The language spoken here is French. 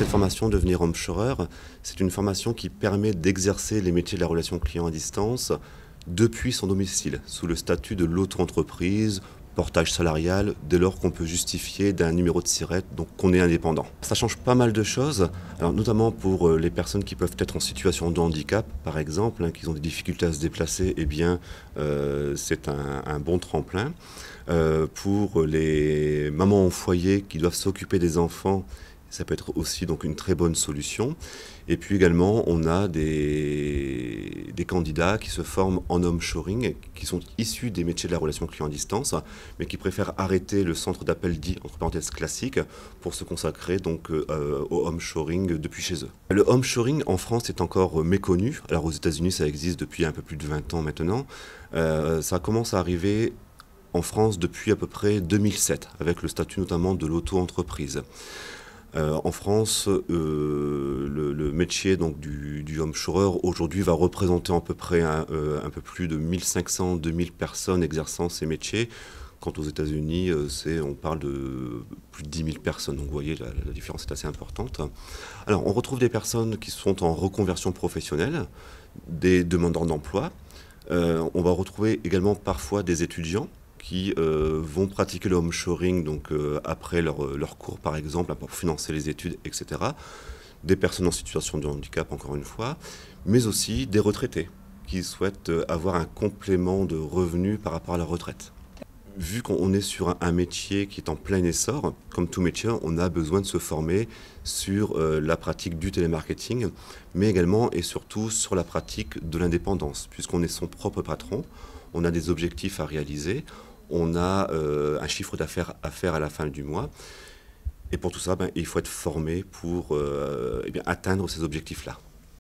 cette formation Devenir Homechorer, c'est une formation qui permet d'exercer les métiers de la relation client à distance depuis son domicile, sous le statut de l'auto-entreprise, portage salarial, dès lors qu'on peut justifier d'un numéro de SIRET, donc qu'on est indépendant. Ça change pas mal de choses, alors notamment pour les personnes qui peuvent être en situation de handicap, par exemple, qui ont des difficultés à se déplacer, eh bien, c'est un bon tremplin. Pour les mamans au foyer qui doivent s'occuper des enfants, ça peut être aussi donc une très bonne solution. Et puis également, on a des candidats qui se forment en homeshoring, qui sont issus des métiers de la relation client à distance, mais qui préfèrent arrêter le centre d'appel dit, entre parenthèses, classique, pour se consacrer donc au homeshoring depuis chez eux. Le homeshoring en France est encore méconnu. Alors aux États-Unis, ça existe depuis un peu plus de 20 ans maintenant. Ça commence à arriver en France depuis à peu près 2007, avec le statut notamment de l'auto-entreprise. En France, le métier donc, du homechorer aujourd'hui va représenter à peu près un peu plus de 1500-2000 personnes exerçant ces métiers. Quant aux États-Unis, on parle de plus de 10 000 personnes. Donc vous voyez, la différence est assez importante. Alors on retrouve des personnes qui sont en reconversion professionnelle, des demandeurs d'emploi. On va retrouver également parfois des étudiants qui vont pratiquer le homeshoring donc, après leur cours, par exemple, pour financer les études, etc. Des personnes en situation de handicap, encore une fois, mais aussi des retraités qui souhaitent avoir un complément de revenus par rapport à leur retraite. Vu qu'on est sur un métier qui est en plein essor, comme tout métier, on a besoin de se former sur la pratique du télémarketing, mais également et surtout sur la pratique de l'indépendance, puisqu'on est son propre patron, on a des objectifs à réaliser, on a un chiffre d'affaires à faire à la fin du mois. Et pour tout ça, il faut être formé pour atteindre ces objectifs-là.